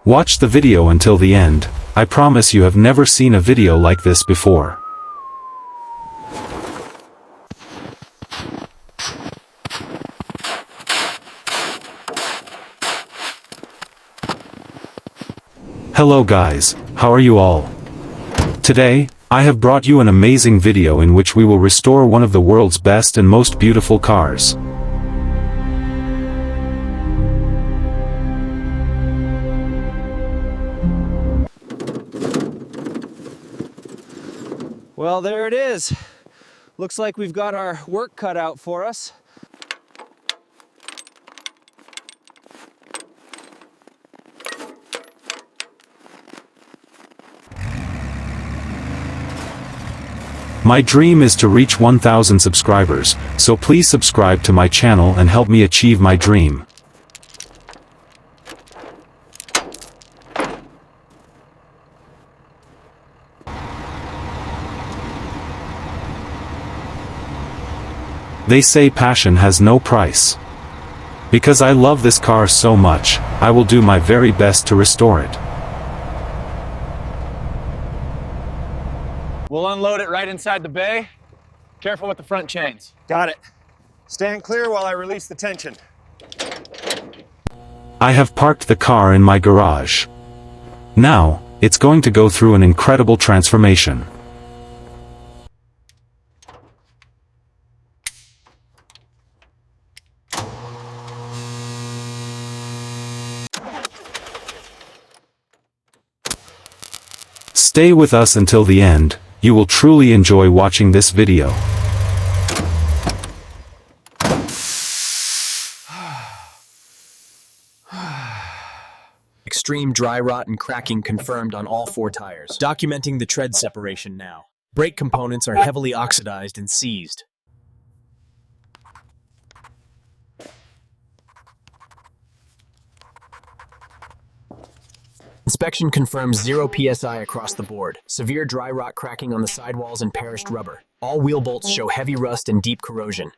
Watch the video until the end. I promise you have never seen a video like this before. Hello guys, how are you all? Today, I have brought you an amazing video in which we will restore one of the world's best and most beautiful cars. Well, there it is. Looks like we've got our work cut out for us. My dream is to reach 1,000 subscribers, so please subscribe to my channel and help me achieve my dream. They say passion has no price. Because I love this car so much, I will do my very best to restore it. We'll unload it right inside the bay. Careful with the front chains. Got it. Stand clear while I release the tension. I have parked the car in my garage. Now, it's going to go through an incredible transformation. Stay with us until the end. You will truly enjoy watching this video. Extreme dry rot and cracking confirmed on all 4 tires. Documenting the tread separation now. Brake components are heavily oxidized and seized. Inspection confirms 0 psi across the board. Severe dry rot cracking on the sidewalls and perished rubber. All wheel bolts show heavy rust and deep corrosion.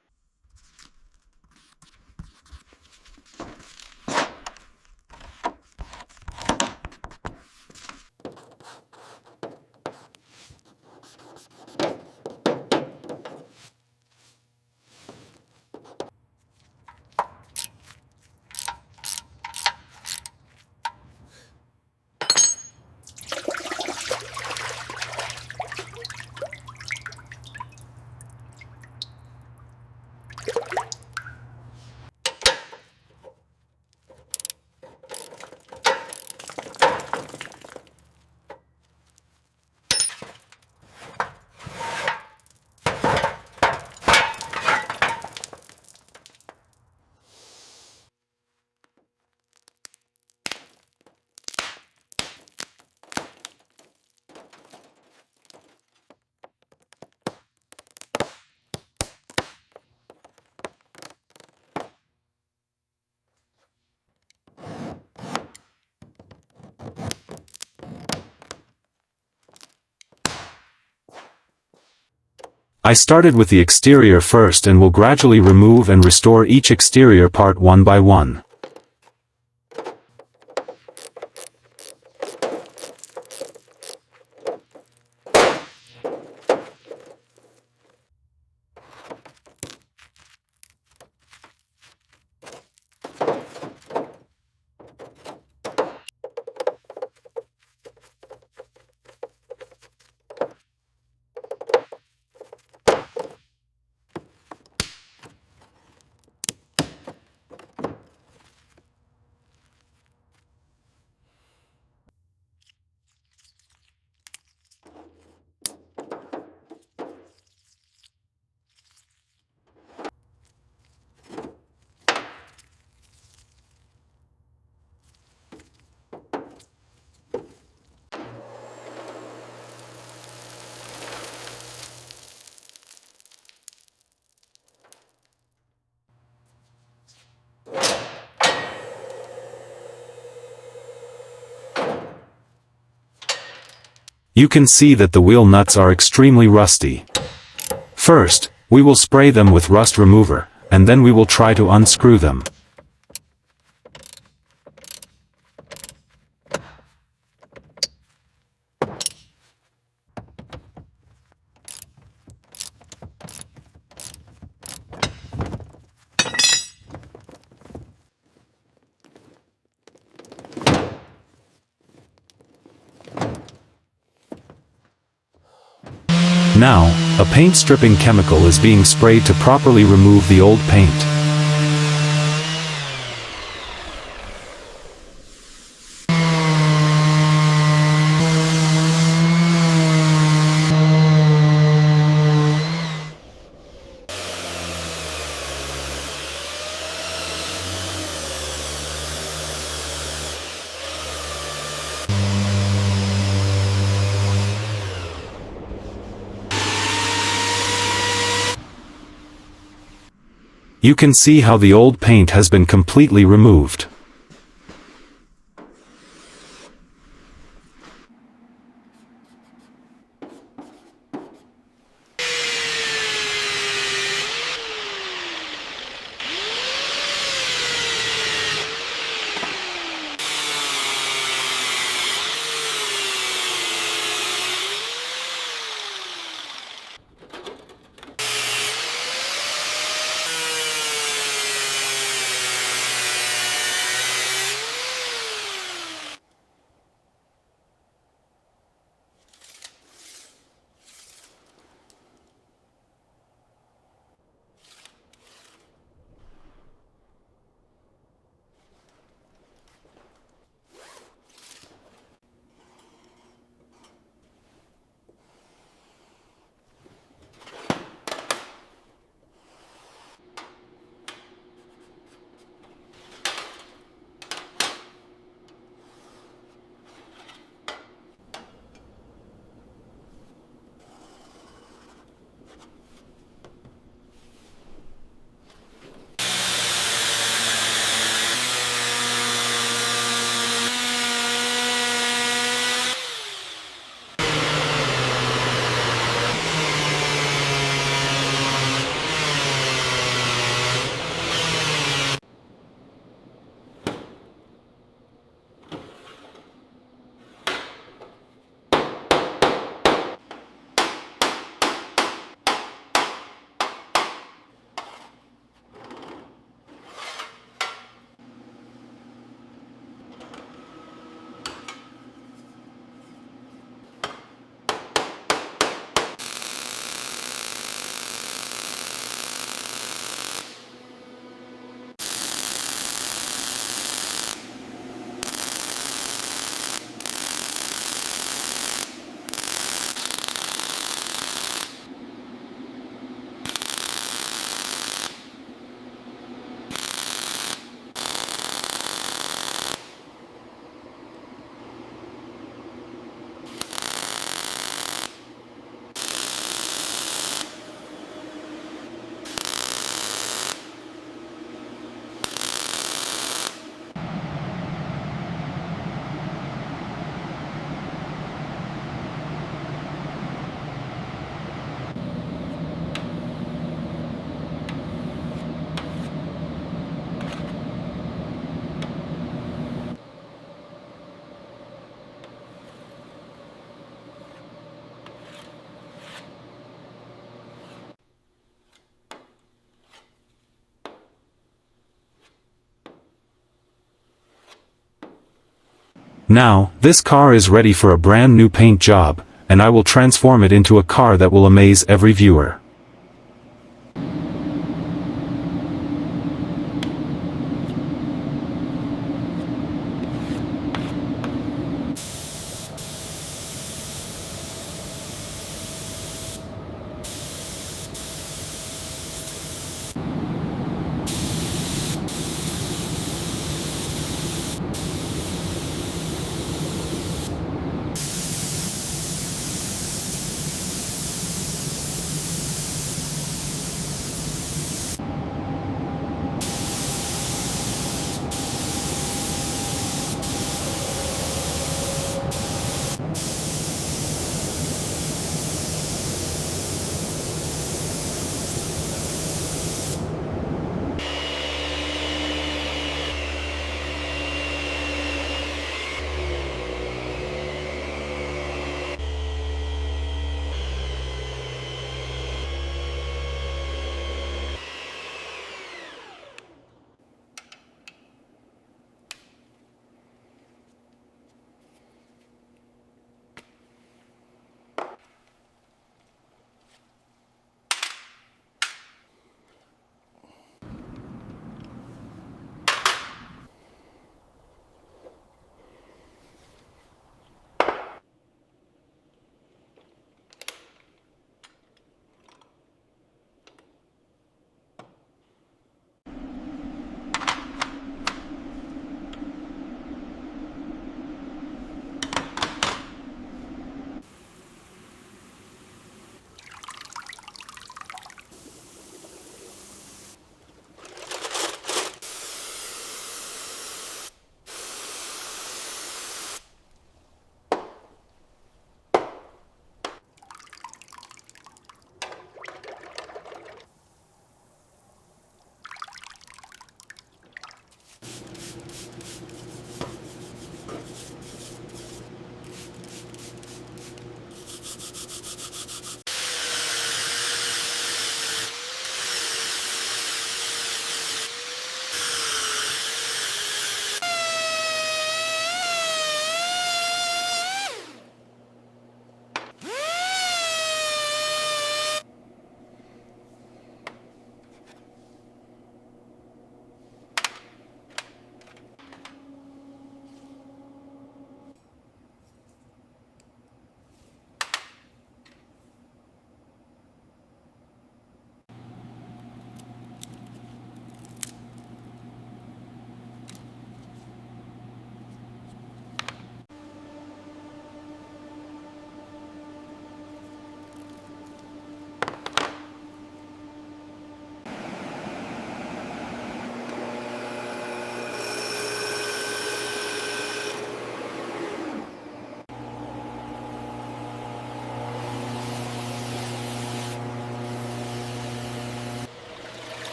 I started with the exterior first and will gradually remove and restore each exterior part one by one. You can see that the wheel nuts are extremely rusty. First, we will spray them with rust remover, and then we will try to unscrew them. Now, a paint stripping chemical is being sprayed to properly remove the old paint. You can see how the old paint has been completely removed. Now, this car is ready for a brand new paint job, and I will transform it into a car that will amaze every viewer.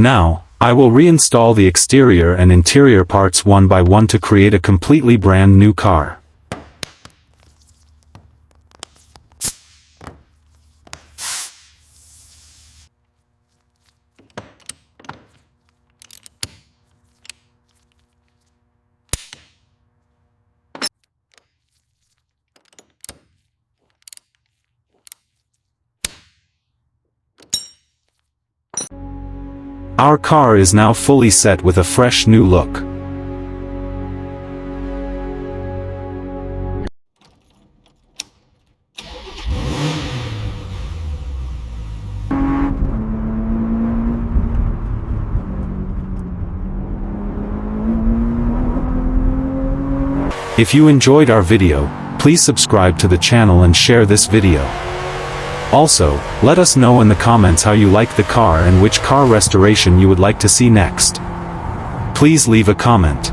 Now, I will reinstall the exterior and interior parts one by one to create a completely brand new car. Our car is now fully set with a fresh new look. If you enjoyed our video, please subscribe to the channel and share this video. Also, let us know in the comments how you like the car and which car restoration you would like to see next. Please leave a comment.